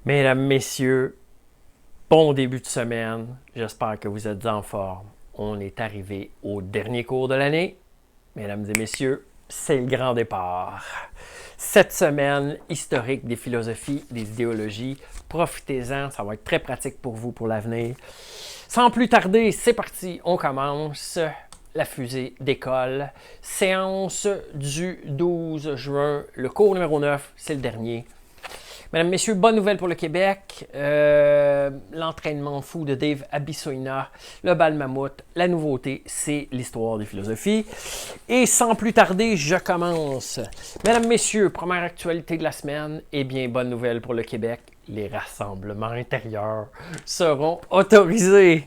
Mesdames, messieurs, bon début de semaine. J'espère que vous êtes en forme. On est arrivé au dernier cours de l'année. Mesdames et messieurs, c'est le grand départ. Cette semaine historique des philosophies, des idéologies. Profitez-en, ça va être très pratique pour vous pour l'avenir. Sans plus tarder, c'est parti, on commence. La fusée décolle. Séance du 12 juin. Le cours numéro 9, c'est le dernier. Mesdames, Messieurs, bonne nouvelle pour le Québec. L'entraînement fou de Dave Abissoina, le bal mammouth. La nouveauté, c'est l'histoire des philosophies. Et sans plus tarder, je commence. Mesdames, Messieurs, première actualité de la semaine. Eh bien, bonne nouvelle pour le Québec. Les rassemblements intérieurs seront autorisés.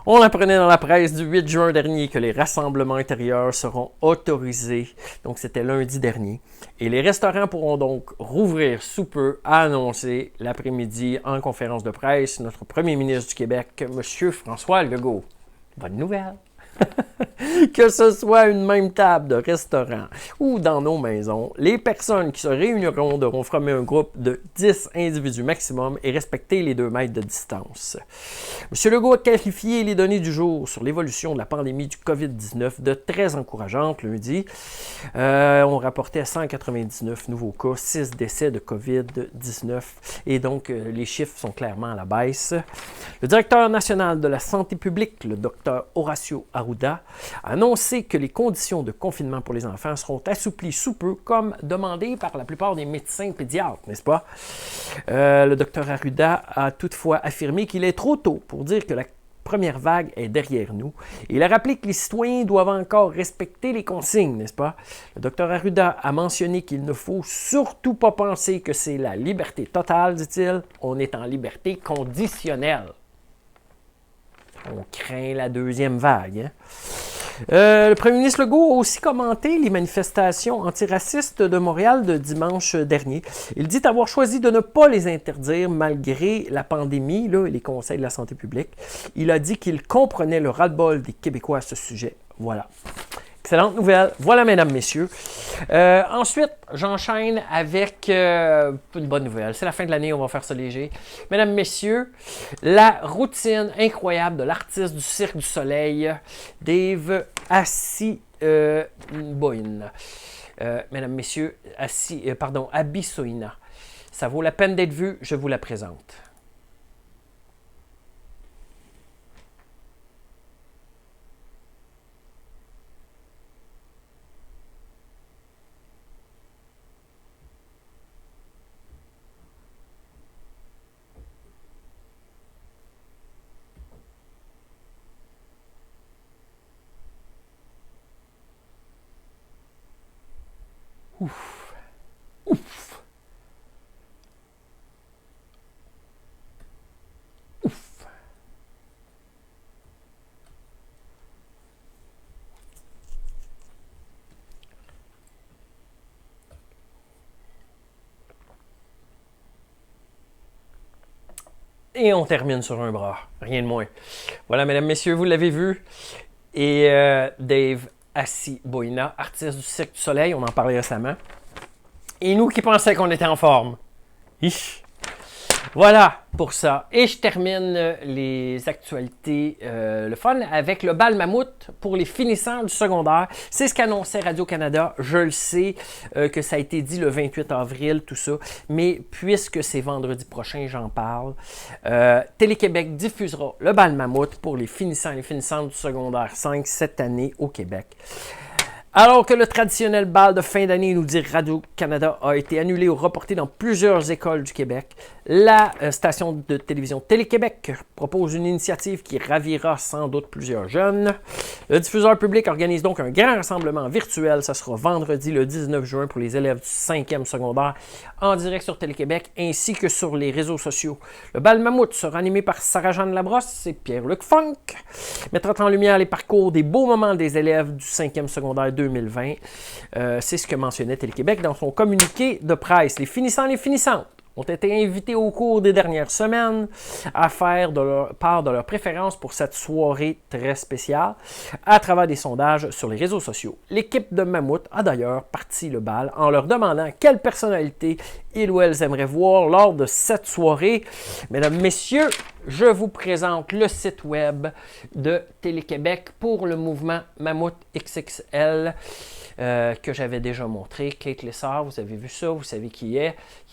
On apprenait dans la presse du 8 juin dernier que les rassemblements intérieurs seront autorisés. Donc, c'était lundi dernier. Et les restaurants pourront donc rouvrir sous peu, a annoncé l'après-midi en conférence de presse notre premier ministre du Québec, M. François Legault. Bonne nouvelle! Que ce soit une même table de restaurant ou dans nos maisons, les personnes qui se réuniront devront former un groupe de 10 individus maximum et respecter les 2 mètres de distance. M. Legault a qualifié les données du jour sur l'évolution de la pandémie du COVID-19 de très encourageantes lundi. On rapportait 199 nouveaux cas, 6 décès de COVID-19 et donc les chiffres sont clairement à la baisse. Le directeur national de la santé publique, le Dr Horacio Arruda, a annoncé que les conditions de confinement pour les enfants seront assouplies sous peu, comme demandé par la plupart des médecins pédiatres, n'est-ce pas? Le Dr Arruda a toutefois affirmé qu'il est trop tôt pour dire que la première vague est derrière nous. Il a rappelé que les citoyens doivent encore respecter les consignes, n'est-ce pas? Le Dr Arruda a mentionné qu'il ne faut surtout pas penser que c'est la liberté totale, dit-il. On est en liberté conditionnelle. On craint la deuxième vague. Hein? Le premier ministre Legault a aussi commenté les manifestations antiracistes de Montréal de dimanche dernier. Il dit avoir choisi de ne pas les interdire malgré la pandémie et les conseils de la santé publique. Il a dit qu'il comprenait le ras-le-bol des Québécois à ce sujet. Voilà. Excellente nouvelle. Voilà, mesdames, messieurs. Ensuite, j'enchaîne avec une bonne nouvelle. C'est la fin de l'année, on va faire ça léger. Mesdames, messieurs, la routine incroyable de l'artiste du Cirque du Soleil, Dave Abissoina. Mesdames, messieurs, Abissoina. Ça vaut la peine d'être vu, je vous la présente. Ouf. Ouf. Ouf. Et on termine sur un bras, rien de moins. Voilà, mesdames, messieurs, vous l'avez vu. Et Dave Abissoina, artiste du Cirque du Soleil, on en parlait récemment. Et nous qui pensaient qu'on était en forme. Ish. Voilà pour ça. Et je termine les actualités, le fun, avec le bal mammouth pour les finissants du secondaire. C'est ce qu'annonçait Radio-Canada. Je le sais que ça a été dit le 28 avril, tout ça. Mais puisque c'est vendredi prochain, j'en parle. Télé-Québec diffusera le bal mammouth pour les finissants et les finissantes du secondaire 5 cette année au Québec. Alors que le traditionnel bal de fin d'année, nous dit Radio-Canada, a été annulé ou reporté dans plusieurs écoles du Québec, la station de télévision Télé-Québec propose une initiative qui ravira sans doute plusieurs jeunes. Le diffuseur public organise donc un grand rassemblement virtuel. Ça sera vendredi le 19 juin pour les élèves du 5e secondaire en direct sur Télé-Québec ainsi que sur les réseaux sociaux. Le bal mammouth sera animé par Sarah-Jeanne Labrosse et Pierre-Luc Funk. Mettra en lumière les parcours des beaux moments des élèves du 5e secondaire 2020. C'est ce que mentionnait Télé-Québec dans son communiqué de presse. Les finissants, les finissantes ont été invités au cours des dernières semaines à faire part de leur préférence pour cette soirée très spéciale à travers des sondages sur les réseaux sociaux. L'équipe de Mammouth a d'ailleurs parti le bal en leur demandant quelle personnalité ils ou elles aimeraient voir lors de cette soirée. Mesdames, Messieurs, je vous présente le site web de Télé-Québec pour le mouvement Mammouth XXL que j'avais déjà montré. Kate Lessard, vous avez vu ça, vous savez qui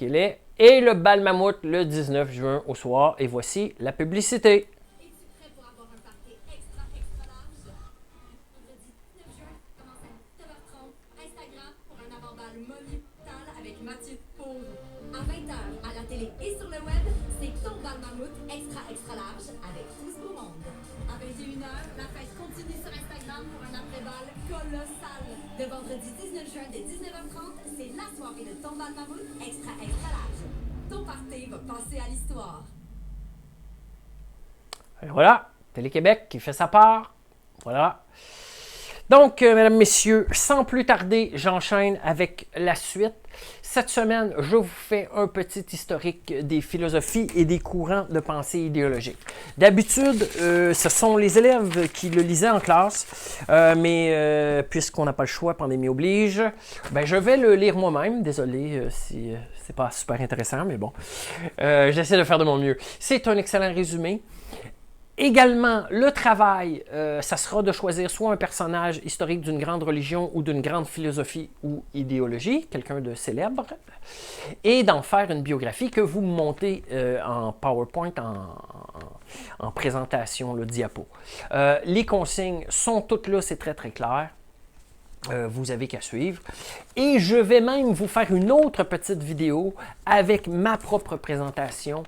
il est. Et le bal Mammouth le 19 juin au soir. Et voici la publicité. Es-tu prêt pour avoir un party extra large? Vendredi 19 juin, commence à 19h30, Instagram pour un avant-bal monumental avec Mathieu Pour. À 20h, à la télé et sur le web, c'est ton bal Mammouth extra large avec tout ce beau monde. À 21h, la fête continue sur Instagram pour un après-bal colossal. Le vendredi 19 juin dès 19h30, c'est la soirée de ton bal Mammouth extra large. Ton party va passer à l'histoire. Et voilà, Télé-Québec qui fait sa part. Voilà. Donc, mesdames, messieurs, sans plus tarder, j'enchaîne avec la suite. Cette semaine, je vous fais un petit historique des philosophies et des courants de pensée idéologiques. D'habitude, ce sont les élèves qui le lisaient en classe, mais puisqu'on n'a pas le choix, pandémie oblige, ben, je vais le lire moi-même. Désolé si c'est pas super intéressant, mais bon, j'essaie de faire de mon mieux. C'est un excellent résumé. Également, le travail, ça sera de choisir soit un personnage historique d'une grande religion ou d'une grande philosophie ou idéologie, quelqu'un de célèbre, et d'en faire une biographie que vous montez en PowerPoint, en présentation, le diapo. Les consignes sont toutes là, c'est très très clair. Vous avez qu'à suivre. Et je vais même vous faire une autre petite vidéo avec ma propre présentation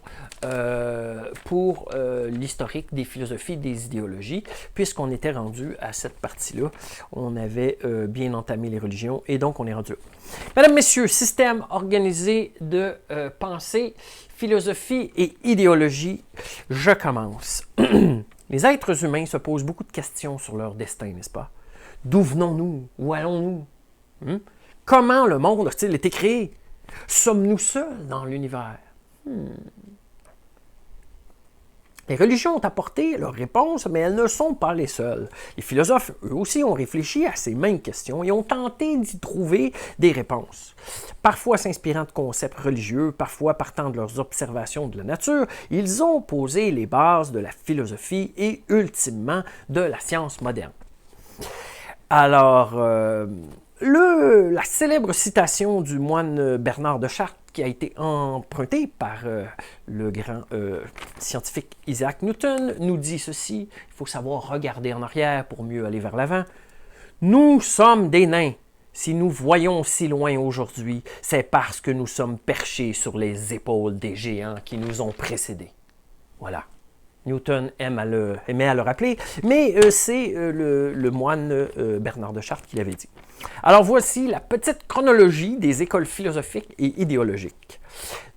pour l'historique des philosophies, des idéologies, puisqu'on était rendu à cette partie-là. On avait bien entamé les religions et donc on est rendu là. Mesdames, Messieurs, système organisé de pensée, philosophie et idéologie, je commence. Les êtres humains se posent beaucoup de questions sur leur destin, n'est-ce pas? D'où venons-nous? Où allons-nous? Comment le monde a-t-il été créé? Sommes-nous seuls dans l'univers? Les religions ont apporté leurs réponses, mais elles ne sont pas les seules. Les philosophes, eux aussi, ont réfléchi à ces mêmes questions et ont tenté d'y trouver des réponses. Parfois s'inspirant de concepts religieux, parfois partant de leurs observations de la nature, ils ont posé les bases de la philosophie et, ultimement, de la science moderne. Alors, la célèbre citation du moine Bernard de Chartres, qui a été empruntée par le grand scientifique Isaac Newton, nous dit ceci: il faut savoir regarder en arrière pour mieux aller vers l'avant. Nous sommes des nains. Si nous voyons si loin aujourd'hui, c'est parce que nous sommes perchés sur les épaules des géants qui nous ont précédés. Voilà. Newton aimait à le rappeler, mais c'est le moine Bernard de Chartres qui l'avait dit. Alors voici la petite chronologie des écoles philosophiques et idéologiques.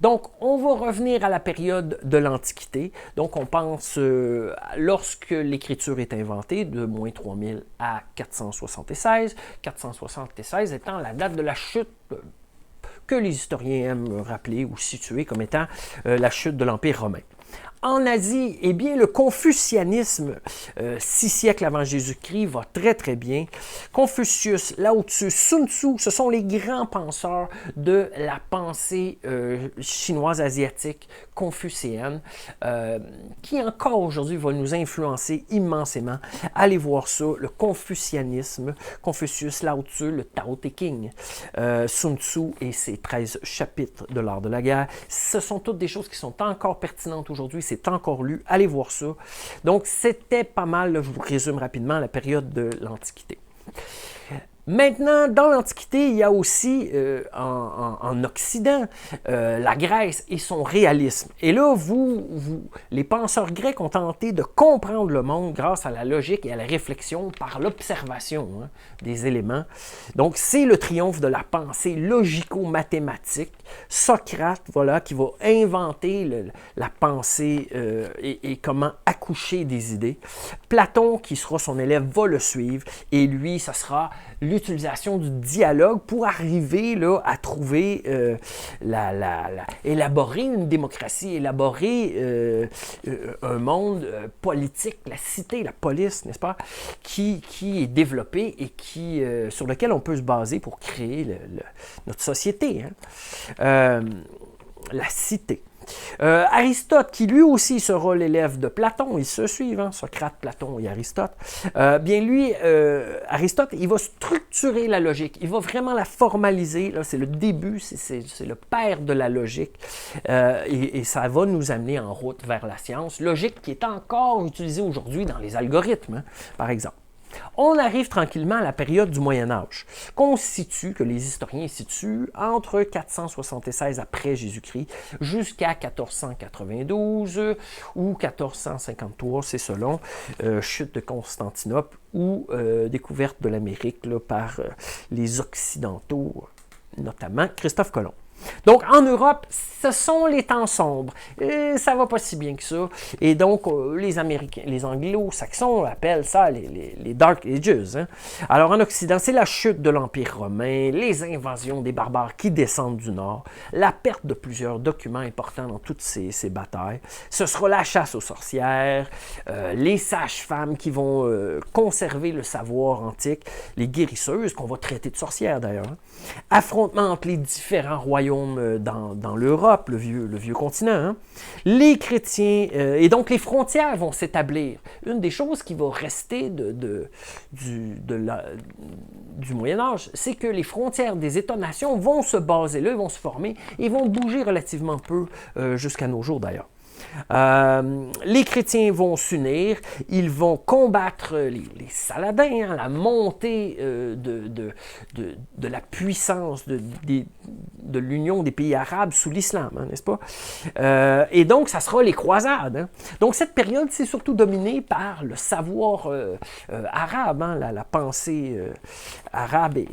Donc, on va revenir à la période de l'Antiquité. Donc, on pense lorsque l'écriture est inventée, de moins 3000 à 476. 476 étant la date de la chute que les historiens aiment rappeler ou situer comme étant la chute de l'Empire romain. En Asie, eh bien, le confucianisme, 6 siècles avant Jésus-Christ, va très très bien. Confucius, Lao Tzu, Sun Tzu, ce sont les grands penseurs de la pensée chinoise asiatique confucéenne, qui encore aujourd'hui va nous influencer immensément. Allez voir ça, le confucianisme, Confucius, Lao Tzu, le Tao Te Ching, Sun Tzu et ses 13 chapitres de l'art de la guerre. Ce sont toutes des choses qui sont encore pertinentes aujourd'hui. C'est encore lu, allez voir ça. Donc, c'était pas mal, là, je vous résume rapidement la période de l'Antiquité. Maintenant, dans l'Antiquité, il y a aussi, en Occident, la Grèce et son réalisme. Et là, les penseurs grecs ont tenté de comprendre le monde grâce à la logique et à la réflexion par l'observation des éléments. Donc, c'est le triomphe de la pensée logico-mathématique. Socrate, voilà, qui va inventer la pensée et comment accoucher des idées. Platon, qui sera son élève, va le suivre. Et lui, ça sera l'utilisation du dialogue pour arriver là, à trouver, élaborer une démocratie, élaborer un monde politique, la cité, la police, n'est-ce pas, qui est développé et sur lequel on peut se baser pour créer notre société. Hein. La cité. Aristote, qui lui aussi sera l'élève de Platon, ils se suivent, hein, Socrate, Platon et Aristote, bien lui, Aristote, il va structurer la logique, il va vraiment la formaliser, là, c'est le début, c'est le père de la logique, et ça va nous amener en route vers la science, logique qui est encore utilisée aujourd'hui dans les algorithmes, hein, par exemple. On arrive tranquillement à la période du Moyen Âge, que les historiens situent entre 476 après Jésus-Christ jusqu'à 1492 ou 1453, c'est selon, chute de Constantinople ou découverte de l'Amérique par les Occidentaux, notamment Christophe Colomb. Donc, en Europe, ce sont les temps sombres. Et ça va pas si bien que ça. Et donc, les Américains, les Anglo-Saxons appellent ça les Dark Ages. Hein. Alors, en Occident, c'est la chute de l'Empire romain, les invasions des barbares qui descendent du nord, la perte de plusieurs documents importants dans toutes ces batailles. Ce sera la chasse aux sorcières, les sages-femmes qui vont conserver le savoir antique, les guérisseuses, qu'on va traiter de sorcières d'ailleurs. Hein. Affrontement entre les différents royaumes dans l'Europe, le vieux continent. Hein. Les chrétiens, et donc les frontières vont s'établir. Une des choses qui va rester du Moyen-Âge, c'est que les frontières des États-nations vont se baser là, vont se former et vont bouger relativement peu jusqu'à nos jours d'ailleurs. Les chrétiens vont s'unir, ils vont combattre les Saladins, hein, la montée de la puissance de l'union des pays arabes sous l'islam, hein, n'est-ce pas? Et donc, ça sera les croisades. Hein. Donc, cette période, c'est surtout dominée par le savoir arabe, hein, la pensée arabe et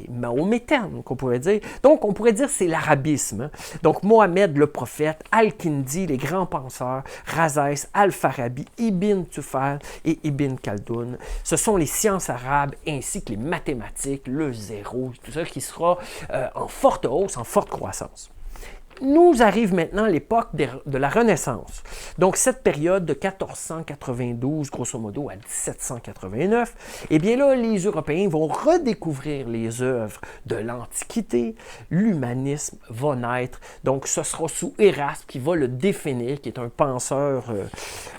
mahométaine, qu'on pourrait dire. Donc, on pourrait dire que c'est l'arabisme. Hein. Donc, Mohammed le prophète, Al-Kindi, les grands penseurs, Razès, Al-Farabi, Ibn Tufayl et Ibn Khaldoun. Ce sont les sciences arabes ainsi que les mathématiques, le zéro, tout ça qui sera en forte hausse, en forte croissance. Nous arrive maintenant l'époque de la Renaissance. Donc, cette période de 1492, grosso modo, à 1789, eh bien là, les Européens vont redécouvrir les œuvres de l'Antiquité. L'humanisme va naître. Donc, ce sera sous Érasme qui va le définir, qui est un penseur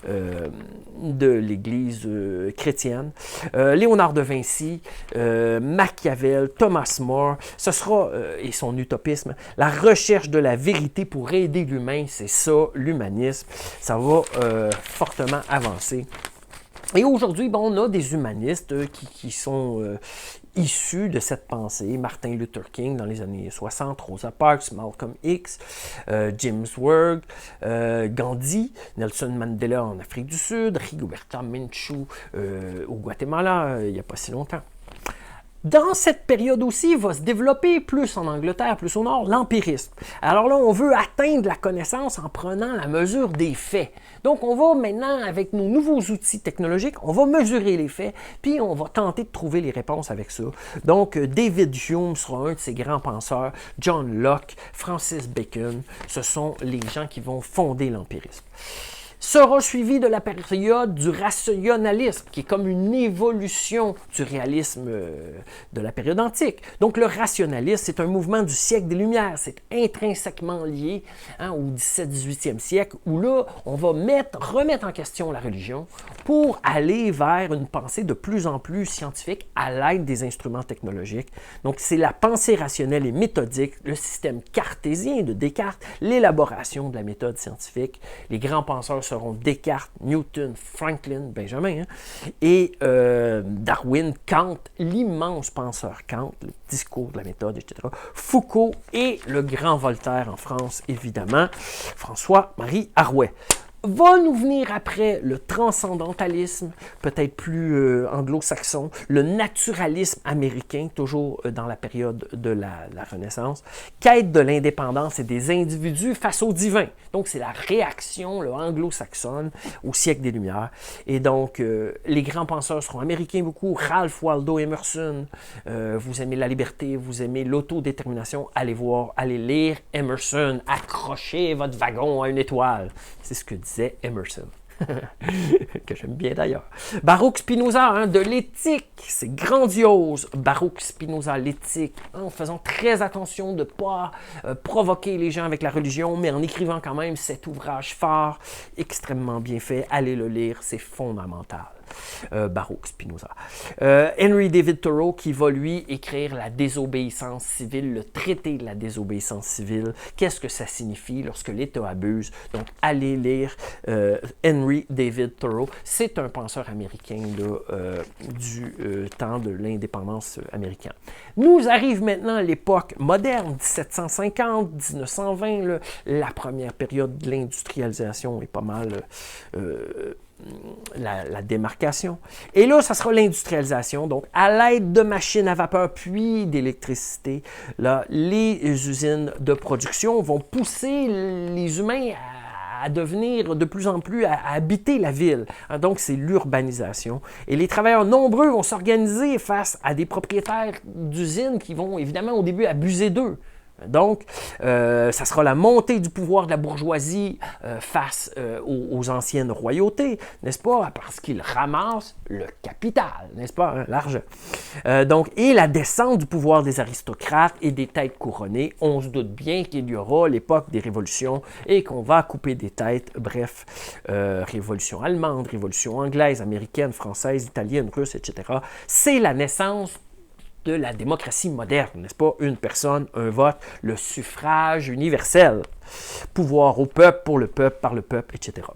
de l'Église chrétienne. Léonard de Vinci, Machiavel, Thomas More, ce sera, et son utopisme, la recherche de la vérité pour aider l'humain, c'est ça, l'humanisme. Ça va fortement avancer. Et aujourd'hui, on a des humanistes qui sont issus de cette pensée. Martin Luther King dans les années 60, Rosa Parks, Malcolm X, James Ward, Gandhi, Nelson Mandela en Afrique du Sud, Rigoberta Menchú au Guatemala, il n'y a pas si longtemps. Dans cette période aussi, va se développer plus en Angleterre, plus au nord, l'empirisme. Alors là, on veut atteindre la connaissance en prenant la mesure des faits. Donc, on va maintenant, avec nos nouveaux outils technologiques, on va mesurer les faits, puis on va tenter de trouver les réponses avec ça. Donc, David Hume sera un de ces grands penseurs, John Locke, Francis Bacon, ce sont les gens qui vont fonder l'empirisme. Sera suivi de la période du rationalisme, qui est comme une évolution du réalisme de la période antique. Donc le rationalisme, c'est un mouvement du siècle des Lumières, c'est intrinsèquement lié au 17-18e siècle, où là, on va remettre en question la religion pour aller vers une pensée de plus en plus scientifique à l'aide des instruments technologiques. Donc c'est la pensée rationnelle et méthodique, le système cartésien de Descartes, l'élaboration de la méthode scientifique. Les grands penseurs seront Descartes, Newton, Franklin, Benjamin, et Darwin, Kant, l'immense penseur Kant, le discours de la méthode, etc. Foucault et le grand Voltaire en France, évidemment, François-Marie Arouet. Va nous venir après le transcendantalisme, peut-être plus anglo-saxon, le naturalisme américain, toujours dans la période de la Renaissance, quête de l'indépendance et des individus face au divin. Donc, c'est la réaction anglo-saxonne au siècle des Lumières. Et donc, les grands penseurs seront américains beaucoup. Ralph Waldo Emerson, vous aimez la liberté, vous aimez l'autodétermination, allez voir, allez lire Emerson, accrochez votre wagon à une étoile. C'est ce que disait Emerson, que j'aime bien d'ailleurs. Baruch Spinoza, de l'éthique, c'est grandiose. Baruch Spinoza, l'éthique, en faisant très attention de ne pas provoquer les gens avec la religion, mais en écrivant quand même cet ouvrage phare, extrêmement bien fait. Allez le lire, c'est fondamental. Baruch Spinoza. Henry David Thoreau qui va lui écrire la désobéissance civile, le traité de la désobéissance civile. Qu'est-ce que ça signifie lorsque l'État abuse? Donc, allez lire Henry David Thoreau. C'est un penseur américain du temps de l'indépendance américaine. Nous arrive maintenant l'époque moderne, 1750, 1920, la première période de l'industrialisation est pas mal la démarcation. Et là, ça sera l'industrialisation. Donc, à l'aide de machines à vapeur puis d'électricité, là, les usines de production vont pousser les humains à devenir de plus en plus, à habiter la ville. Donc, c'est l'urbanisation. Et les travailleurs nombreux vont s'organiser face à des propriétaires d'usines qui vont évidemment au début abuser d'eux. Donc, ça sera la montée du pouvoir de la bourgeoisie face aux anciennes royautés, n'est-ce pas? Parce qu'ils ramassent le capital, n'est-ce pas? Hein? L'argent. Donc, et la descente du pouvoir des aristocrates et des têtes couronnées. On se doute bien qu'il y aura l'époque des révolutions et qu'on va couper des têtes. Bref, révolution allemande, révolution anglaise, américaine, française, italienne, russe, etc. C'est la naissance de la démocratie moderne, n'est-ce pas? Une personne, un vote, le suffrage universel, pouvoir au peuple, pour le peuple, par le peuple, etc.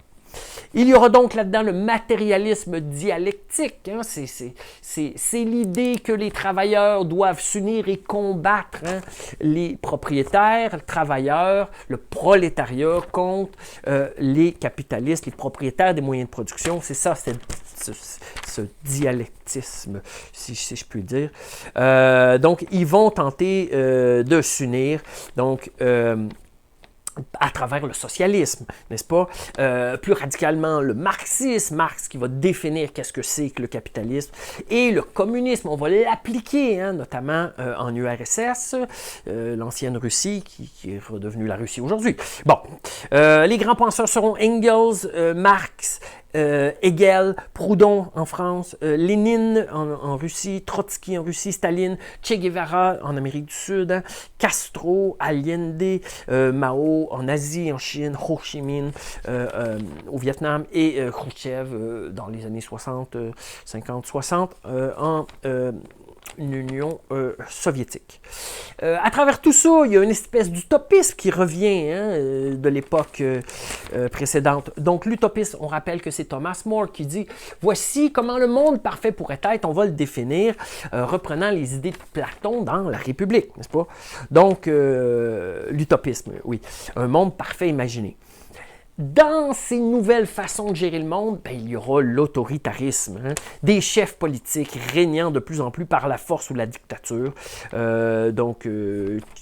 Il y aura donc là-dedans le matérialisme dialectique. Hein? C'est l'idée que les travailleurs doivent s'unir et combattre les propriétaires, les travailleurs, le prolétariat contre les capitalistes, les propriétaires des moyens de production. C'est ça, ce dialectisme, si je puis dire. Donc, ils vont tenter de s'unir. Donc, à travers le socialisme, n'est-ce pas? Plus radicalement, le marxisme, Marx qui va définir qu'est-ce que c'est que le capitalisme, et le communisme, on va l'appliquer, notamment en URSS, l'ancienne Russie, qui est redevenue la Russie aujourd'hui. Bon, les grands penseurs seront Engels, Marx, Hegel, Proudhon en France, Lénine en Russie, Trotsky en Russie, Staline, Che Guevara en Amérique du Sud, Castro, Allende, Mao en Asie, en Chine, Ho Chi Minh au Vietnam et Khrouchtchev dans les années 60, 50, 60 en Union soviétique. À travers tout ça, il y a une espèce d'utopisme qui revient de l'époque précédente. Donc l'utopisme, on rappelle que c'est Thomas More qui dit « Voici comment le monde parfait pourrait être, on va le définir reprenant les idées de Platon dans la République, n'est-ce pas? » Donc l'utopisme, oui, un monde parfait imaginé. Dans ces nouvelles façons de gérer le monde, il y aura l'autoritarisme, des chefs politiques régnant de plus en plus par la force ou la dictature. Donc,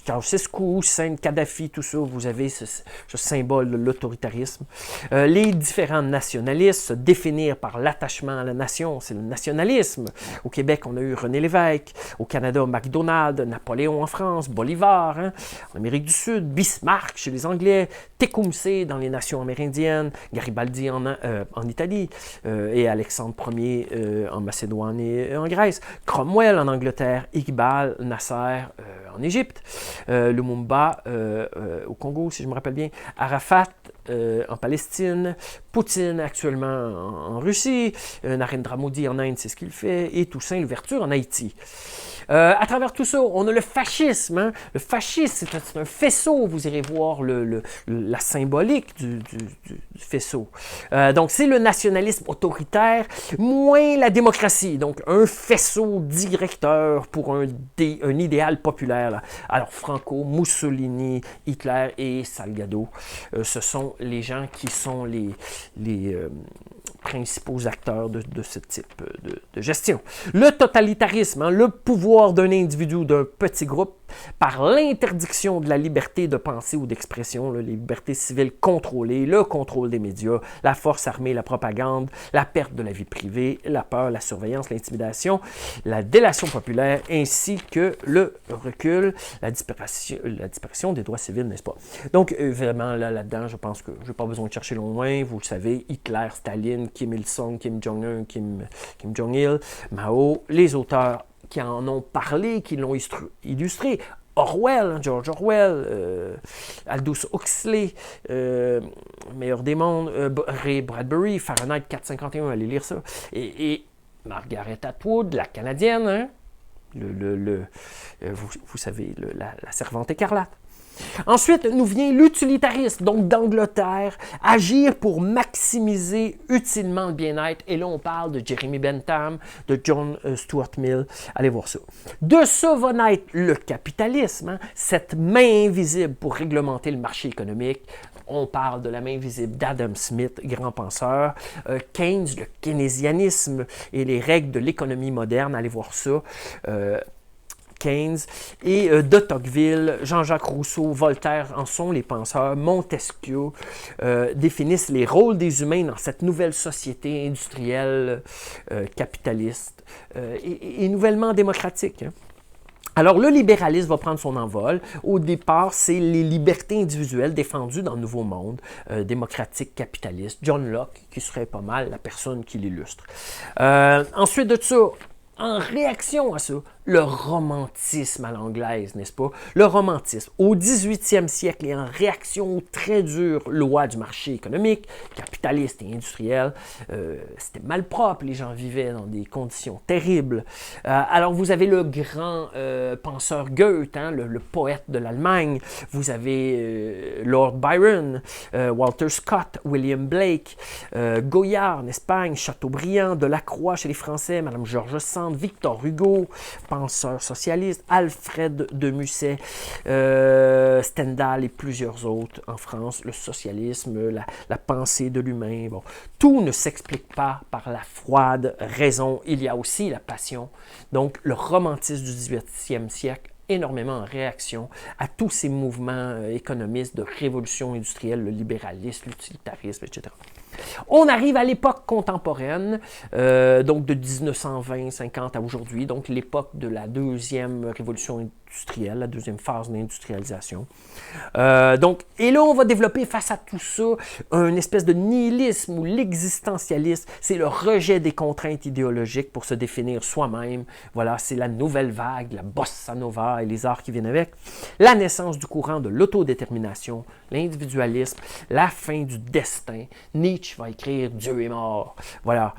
Ceausescu, Kadhafi, tout ça, vous avez ce symbole de l'autoritarisme. Les différents nationalistes se définir par l'attachement à la nation, c'est le nationalisme. Au Québec, on a eu René Lévesque. Au Canada, MacDonald, Napoléon en France, Bolivar, en Amérique du Sud, Bismarck chez les Anglais, Tecumseh dans les nations amérindiennes, Garibaldi en Italie et Alexandre Ier en Macédoine et en Grèce, Cromwell en Angleterre, Iqbal, Nasser en Égypte, Lumumba au Congo, si je me rappelle bien, Arafat en Palestine, Poutine actuellement en Russie, Narendra Modi en Inde, c'est ce qu'il fait, et Toussaint Louverture en Haïti. À travers tout ça, on a le fascisme. Le fascisme, c'est un faisceau. Vous irez voir la symbolique du faisceau. Donc, c'est le nationalisme autoritaire, moins la démocratie. Donc, un faisceau directeur pour un idéal populaire. Là. Alors, Franco, Mussolini, Hitler et Salgado, ce sont les gens qui sont les principaux acteurs de ce type de gestion. Le totalitarisme, hein, le pouvoir d'un individu ou d'un petit groupe par l'interdiction de la liberté de pensée ou d'expression, les libertés civiles contrôlées, le contrôle des médias, la force armée, la propagande, la perte de la vie privée, la peur, la surveillance, l'intimidation, la délation populaire, ainsi que le recul, la disparition des droits civils, n'est-ce pas? Donc, vraiment, là-dedans, je pense que je n'ai pas besoin de chercher loin. Vous le savez, Hitler, Staline, Kim Il-sung, Kim Jong-un, Kim Jong-il, Mao, les auteurs qui en ont parlé, qui l'ont illustré. Orwell, George Orwell, Aldous Huxley, Meilleur des mondes, Ray Bradbury, Fahrenheit 451, allez lire ça. Et Margaret Atwood, la Canadienne, hein? Vous savez, la servante écarlate. Ensuite, nous vient l'utilitarisme, donc d'Angleterre, agir pour maximiser utilement le bien-être. Et là, on parle de Jeremy Bentham, de John Stuart Mill. Allez voir ça. De ça va naître le capitalisme, hein, cette main invisible pour réglementer le marché économique. On parle de la main invisible d'Adam Smith, grand penseur. Keynes, le keynésianisme et les règles de l'économie moderne. Allez voir ça. Keynes, et de Tocqueville, Jean-Jacques Rousseau, Voltaire en sont les penseurs, Montesquieu définissent les rôles des humains dans cette nouvelle société industrielle, capitaliste et nouvellement démocratique. Hein. Alors, le libéralisme va prendre son envol. Au départ, c'est les libertés individuelles défendues dans le Nouveau Monde, démocratique, capitaliste. John Locke, qui serait pas mal la personne qui l'illustre. Ensuite de ça, en réaction à ça, le romantisme à l'anglaise, n'est-ce pas? Le romantisme, au 18e siècle et en réaction aux très dures lois du marché économique, capitaliste et industriel, c'était malpropre, les gens vivaient dans des conditions terribles. Alors vous avez le grand penseur Goethe, hein, le poète de l'Allemagne, vous avez Lord Byron, Walter Scott, William Blake, Goyard en Espagne, Chateaubriand, Delacroix chez les Français, Madame George Sand, Victor Hugo, penseur socialiste, Alfred de Musset, Stendhal et plusieurs autres en France, le socialisme, la pensée de l'humain. Bon. Tout ne s'explique pas par la froide raison, il y a aussi la passion. Donc le romantisme du 18e siècle, énormément en réaction à tous ces mouvements économistes de révolution industrielle, le libéralisme, l'utilitarisme, etc. On arrive à l'époque contemporaine, donc de 1920-50 à aujourd'hui, donc l'époque de la deuxième révolution industrielle, la deuxième phase d'industrialisation. Et là, on va développer face à tout ça une espèce de nihilisme ou l'existentialisme. C'est le rejet des contraintes idéologiques pour se définir soi-même. Voilà, c'est la nouvelle vague, la bossa nova et les arts qui viennent avec. La naissance du courant de l'autodétermination, l'individualisme, la fin du destin. Nietzsche va écrire « Dieu est mort ». Voilà.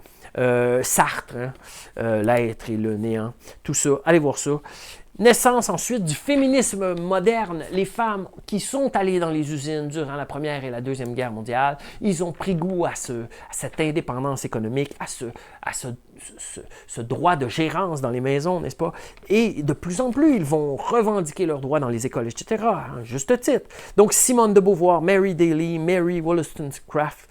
Sartre, hein, l'être et le néant. Tout ça, allez voir ça. Naissance ensuite du féminisme moderne. Les femmes qui sont allées dans les usines durant la Première et la Deuxième Guerre mondiale, ils ont pris goût à cette indépendance économique, à ce droit de gérance dans les maisons, n'est-ce pas? Et de plus en plus, ils vont revendiquer leurs droits dans les écoles, etc., à juste titre. Donc, Simone de Beauvoir, Mary Daly, Mary Wollstonecraft,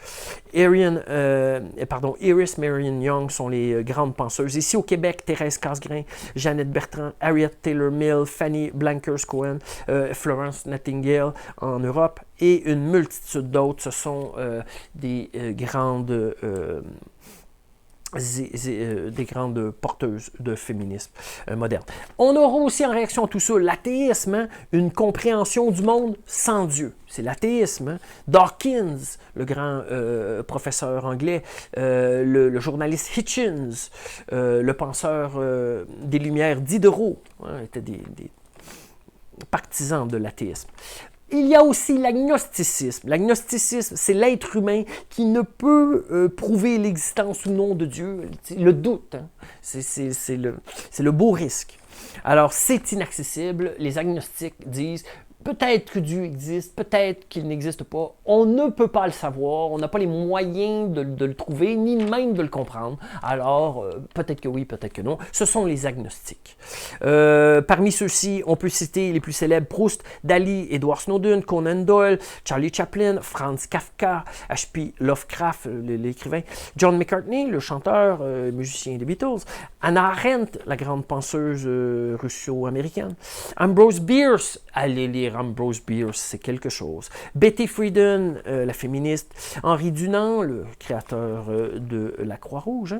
Iris Marion Young sont les grandes penseuses. Ici au Québec, Thérèse Casgrain, Jeannette Bertrand, Harriet Taylor Mill, Fanny Blankers-Cohen, Florence Nightingale en Europe et une multitude d'autres. Ce sont des grandes porteuses de féminisme moderne. On aura aussi en réaction à tout ça l'athéisme, hein, une compréhension du monde sans Dieu. C'est l'athéisme. Hein. Dawkins, le grand professeur anglais, le journaliste Hitchens, le penseur des Lumières Diderot, hein, étaient des partisans de l'athéisme. Il y a aussi l'agnosticisme. L'agnosticisme, c'est l'être humain qui ne peut prouver l'existence ou non de Dieu. Le doute, hein? C'est le beau risque. Alors, c'est inaccessible. Les agnostiques disent, Peut-être que Dieu existe, peut-être qu'il n'existe pas. On ne peut pas le savoir, on n'a pas les moyens de le trouver, ni même de le comprendre. Alors, peut-être que oui, peut-être que non. Ce sont les agnostiques. Parmi ceux-ci, on peut citer les plus célèbres: Proust, Dali, Edward Snowden, Conan Doyle, Charlie Chaplin, Franz Kafka, H.P. Lovecraft, l'écrivain, John McCartney, le chanteur, musicien des Beatles, Hannah Arendt, la grande penseuse russo-américaine, Ambrose Bierce, allez lire Ambrose Bierce, c'est quelque chose, Betty Friedan, la féministe, Henri Dunant, le créateur de la Croix-Rouge,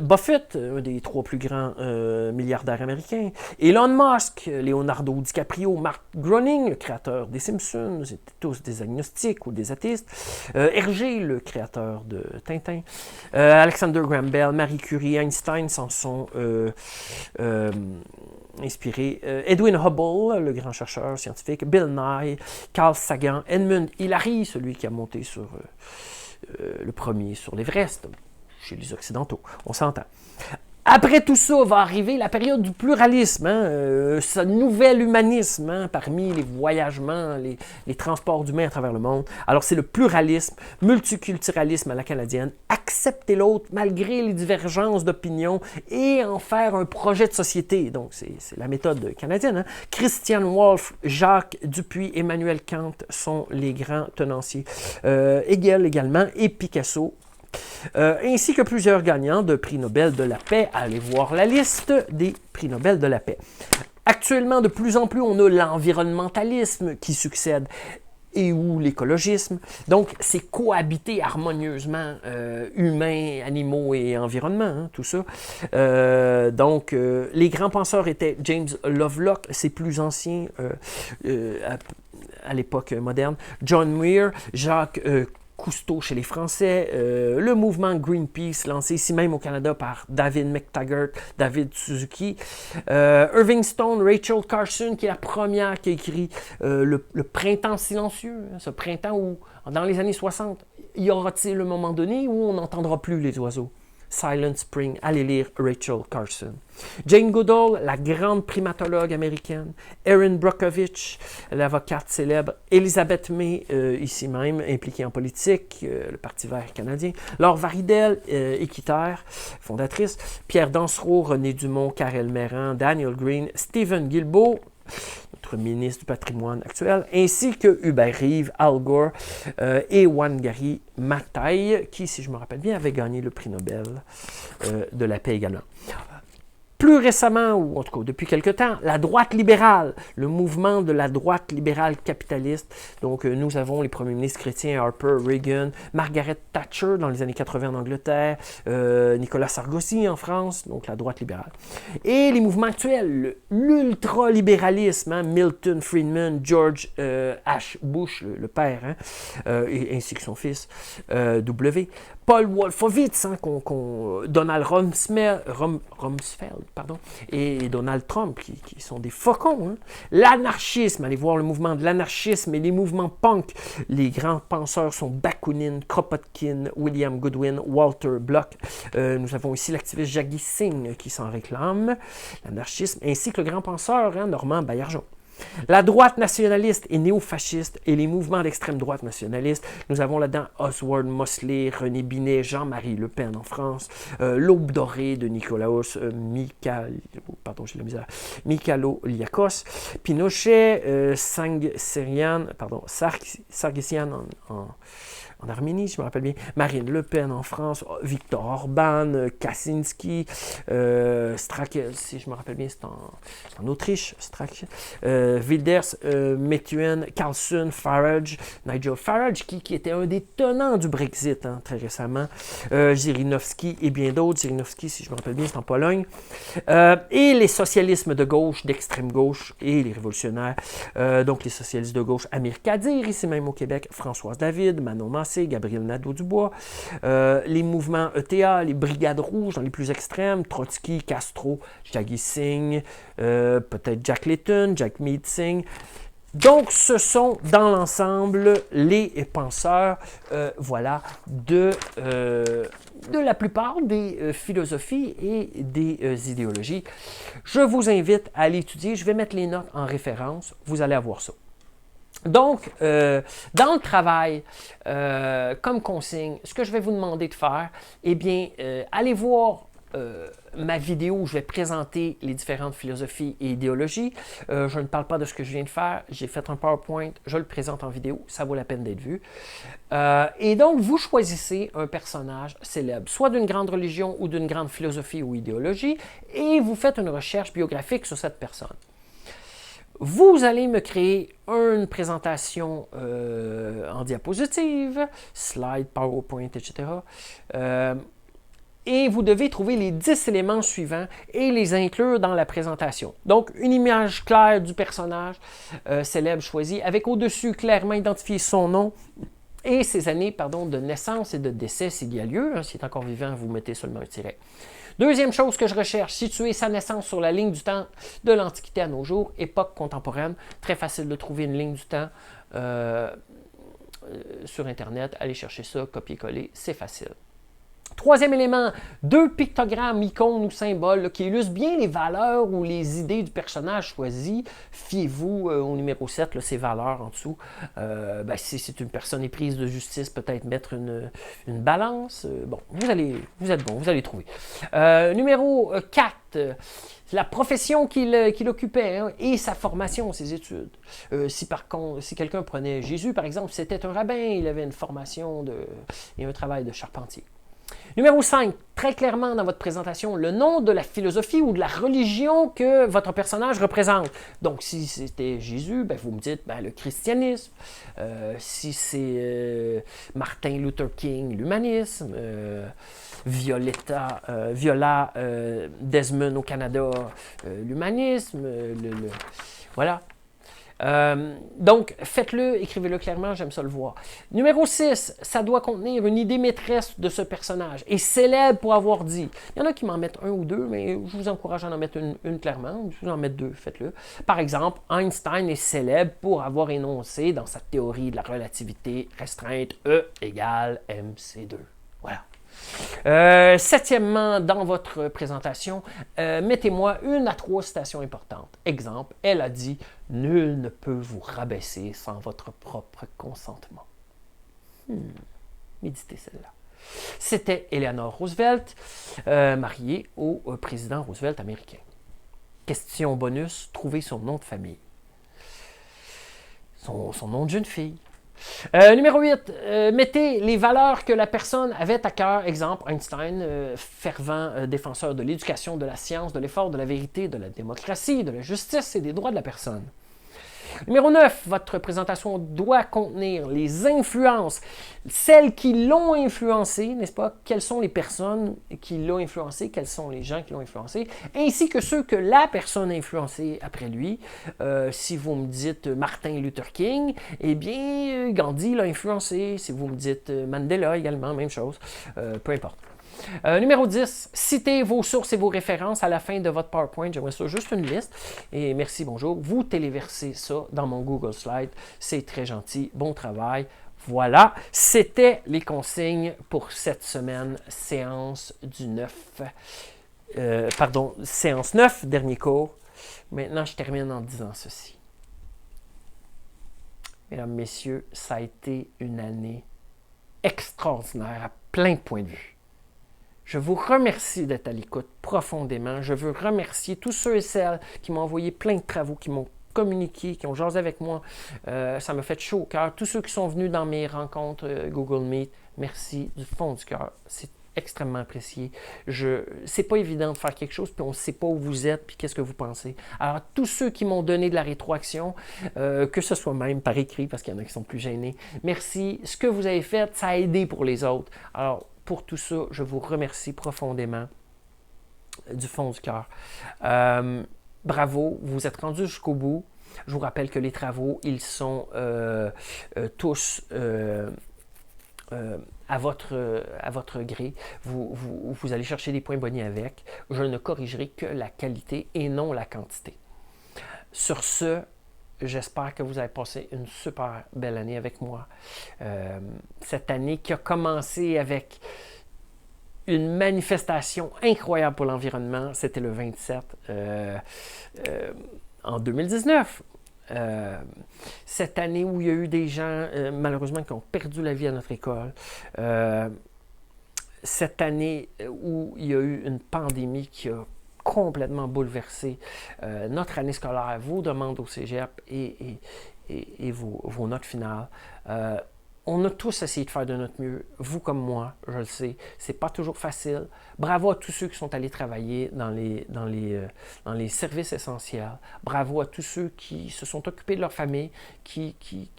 Buffett, un des 3 plus grands milliardaires américains, Elon Musk, Leonardo DiCaprio, Mark Groening, le créateur des Simpsons, c'était tous des agnostiques ou des athéistes, Hergé, le créateur de Tintin, Alexander Graham Bell, Marie Curie, Einstein s'en sont inspirés, Edwin Hubble, le grand chercheur scientifique, Bill Nye, Carl Sagan, Edmund Hillary, celui qui a monté sur le premier sur l'Everest, chez les Occidentaux, on s'entend. Après tout ça, va arriver la période du pluralisme, ce nouvel humanisme, parmi les voyagements, les transports d'humains à travers le monde. Alors c'est le pluralisme, multiculturalisme à la canadienne, accepter l'autre malgré les divergences d'opinion et en faire un projet de société. Donc c'est la méthode canadienne. Christian Wolff, Jacques Dupuis, Emmanuel Kant sont les grands tenanciers. Hegel également et Picasso. Ainsi que plusieurs gagnants de prix Nobel de la paix. Allez voir la liste des prix Nobel de la paix. Actuellement, de plus en plus, on a l'environnementalisme qui succède et ou l'écologisme. Donc, c'est cohabiter harmonieusement humains, animaux et environnement, tout ça. Donc, les grands penseurs étaient James Lovelock, c'est plus ancien à l'époque moderne, John Muir, Jacques Cousteau chez les Français, le mouvement Greenpeace, lancé ici même au Canada par David McTaggart, David Suzuki, Irving Stone, Rachel Carson, qui est la première qui a écrit le Printemps silencieux, ce printemps où, dans les années 60, y aura-t-il un moment donné où on n'entendra plus les oiseaux? Silent Spring, allez lire Rachel Carson. Jane Goodall, la grande primatologue américaine. Erin Brockovich, l'avocate célèbre. Elizabeth May, ici même, impliquée en politique, le Parti vert canadien. Laure Varidel, équitaire, fondatrice. Pierre Dansereau, René Dumont, Karel Méran, Daniel Green, Stephen Guilbeault, notre ministre du patrimoine actuel, ainsi que Hubert Reeves, Al Gore et Wangari Maathai, qui, si je me rappelle bien, avait gagné le prix Nobel de la paix également. Plus récemment, ou en tout cas depuis quelque temps, la droite libérale, le mouvement de la droite libérale capitaliste. Donc, nous avons les premiers ministres chrétiens, Harper, Reagan, Margaret Thatcher dans les années 80 en Angleterre, Nicolas Sarkozy en France, donc la droite libérale. Et les mouvements actuels, l'ultralibéralisme, Milton Friedman, George H. Bush, le père, ainsi que son fils, W. Paul Wolfowitz, Donald Rumsfeld, et Donald Trump, qui sont des faucons. L'anarchisme, allez voir le mouvement de l'anarchisme et les mouvements punk. Les grands penseurs sont Bakunin, Kropotkin, William Goodwin, Walter Block. Nous avons ici l'activiste Jaggi Singh qui s'en réclame, l'anarchisme, ainsi que le grand penseur Normand Baillargeon. La droite nationaliste et néofasciste et les mouvements d'extrême droite nationaliste, nous avons là-dedans Oswald Mosley, René Binet, Jean-Marie Le Pen en France, l'Aube dorée de Nikolaos Michaloliakos, Pinochet, Sargsyan en Arménie, je me rappelle bien, Marine Le Pen en France, Viktor Orban, Kaczynski, Strache, si je me rappelle bien, c'est en Autriche, Strache, Wilders, Methuen, Carlson, Farage, Nigel Farage, qui était un des tenants du Brexit très récemment, Zirinovski et bien d'autres. Zirinovski, si je me rappelle bien, c'est en Pologne. Et les socialismes de gauche, d'extrême gauche et les révolutionnaires, donc les socialistes de gauche, Amir Kadir, ici même au Québec, Françoise David, Manon Massé, Gabriel Nadeau-Dubois, les mouvements ETA, les brigades rouges dans les plus extrêmes, Trotsky, Castro, Jaggi Singh, peut-être Jack Layton, Jack Mead Singh, Donc, ce sont dans l'ensemble les penseurs voilà, de la plupart des philosophies et des idéologies. Je vous invite à l'étudier. Je vais mettre les notes en référence. Vous allez avoir ça. Donc, dans le travail, comme consigne, ce que je vais vous demander de faire, eh bien, allez voir ma vidéo où je vais présenter les différentes philosophies et idéologies. Je ne parle pas de ce que je viens de faire. J'ai fait un PowerPoint, je le présente en vidéo. Ça vaut la peine d'être vu. Et donc, vous choisissez un personnage célèbre, soit d'une grande religion ou d'une grande philosophie ou idéologie, et vous faites une recherche biographique sur cette personne. Vous allez me créer une présentation en diapositive, slide, PowerPoint, etc. Et vous devez trouver les 10 éléments suivants et les inclure dans la présentation. Donc, une image claire du personnage célèbre choisi, avec au-dessus clairement identifié son nom et ses années de naissance et de décès s'il y a lieu. S'il est encore vivant, vous mettez seulement un tiret. Deuxième chose que je recherche, situer sa naissance sur la ligne du temps de l'Antiquité à nos jours, époque contemporaine. Très facile de trouver une ligne du temps sur Internet. Allez chercher ça, copier-coller, c'est facile. Troisième élément, 2 pictogrammes, icônes ou symboles là, qui illustrent bien les valeurs ou les idées du personnage choisi. Fiez-vous au numéro 7, là, ces valeurs en dessous. Si c'est une personne éprise de justice, peut-être mettre une balance. Bon, vous êtes bon, vous allez trouver. Numéro 4, la profession qu'il occupait et sa formation, ses études. Si quelqu'un prenait Jésus, par exemple, c'était un rabbin, il avait une formation et un travail de charpentier. Numéro 5, très clairement dans votre présentation, le nom de la philosophie ou de la religion que votre personnage représente. Donc, si c'était Jésus, vous me dites le christianisme. Si c'est Martin Luther King, l'humanisme. Viola Desmond au Canada, l'humanisme. Voilà. Donc, faites-le, écrivez-le clairement, j'aime ça le voir. Numéro 6, ça doit contenir une idée maîtresse de ce personnage et célèbre pour avoir dit. Il y en a qui m'en mettent un ou deux, mais je vous encourage à en mettre une clairement. Je vous en mettre deux, faites-le. Par exemple, Einstein est célèbre pour avoir énoncé dans sa théorie de la relativité restreinte E égale mc2. Voilà. Septièmement, dans votre présentation, mettez-moi 1 à 3 citations importantes. Exemple, elle a dit « Nul ne peut vous rabaisser sans votre propre consentement. » Méditez celle-là. C'était Eleanor Roosevelt, mariée au président Roosevelt américain. Question bonus, trouvez son nom de famille. Son nom de jeune fille. Numéro 8, mettez les valeurs que la personne avait à cœur. Exemple, Einstein, fervent défenseur de l'éducation, de la science, de l'effort, de la vérité, de la démocratie, de la justice et des droits de la personne. Numéro 9, votre présentation doit contenir les influences, celles qui l'ont influencé, n'est-ce pas? Quelles sont les personnes qui l'ont influencé, quels sont les gens qui l'ont influencé, ainsi que ceux que la personne a influencé après lui. Si vous me dites Martin Luther King, eh bien, Gandhi l'a influencé. Si vous me dites Mandela également, même chose. Peu importe. Numéro 10, citez vos sources et vos références à la fin de votre PowerPoint. J'aimerais ça juste une liste. Et merci, bonjour. Vous téléversez ça dans mon Google Slide. C'est très gentil. Bon travail. Voilà, c'était les consignes pour cette semaine, séance 9, dernier cours. Maintenant, je termine en disant ceci. Mesdames, messieurs, ça a été une année extraordinaire à plein de points de vue. Je vous remercie d'être à l'écoute profondément. Je veux remercier tous ceux et celles qui m'ont envoyé plein de travaux, qui m'ont communiqué, qui ont jasé avec moi. Ça m'a fait chaud au cœur. Tous ceux qui sont venus dans mes rencontres Google Meet, merci du fond du cœur. C'est extrêmement apprécié. C'est pas évident de faire quelque chose, puis on ne sait pas où vous êtes, puis qu'est-ce que vous pensez. Alors, tous ceux qui m'ont donné de la rétroaction, que ce soit même par écrit, parce qu'il y en a qui sont plus gênés, merci. Ce que vous avez fait, ça a aidé pour les autres. Alors, pour tout ça, je vous remercie profondément du fond du cœur. Bravo, vous êtes rendus jusqu'au bout. Je vous rappelle que les travaux, ils sont tous à votre gré. Vous allez chercher des points bonnies avec. Je ne corrigerai que la qualité et non la quantité. Sur ce, j'espère que vous avez passé une super belle année avec moi. Cette année qui a commencé avec une manifestation incroyable pour l'environnement, c'était le 27 en 2019. Cette année où il y a eu des gens, malheureusement, qui ont perdu la vie à notre école. Cette année où il y a eu une pandémie qui a complètement bouleversé notre année scolaire, vos demandes au cégep et vos notes finales. On a tous essayé de faire de notre mieux, vous comme moi, je le sais. C'est pas toujours facile. Bravo à tous ceux qui sont allés travailler dans les services essentiels. Bravo à tous ceux qui se sont occupés de leur famille, qui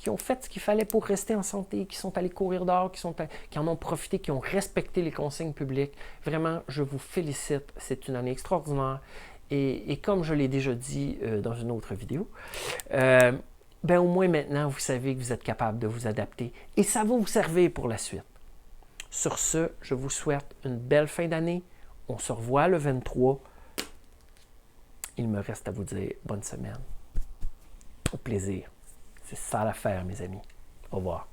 ont fait ce qu'il fallait pour rester en santé, qui sont allés courir dehors, qui en ont profité, qui ont respecté les consignes publiques. Vraiment, je vous félicite. C'est une année extraordinaire. Et comme je l'ai déjà dit dans une autre vidéo, ben au moins maintenant, vous savez que vous êtes capable de vous adapter et ça va vous servir pour la suite. Sur ce, je vous souhaite une belle fin d'année. On se revoit le 23. Il me reste à vous dire bonne semaine. Au plaisir. C'est ça l'affaire, mes amis. Au revoir.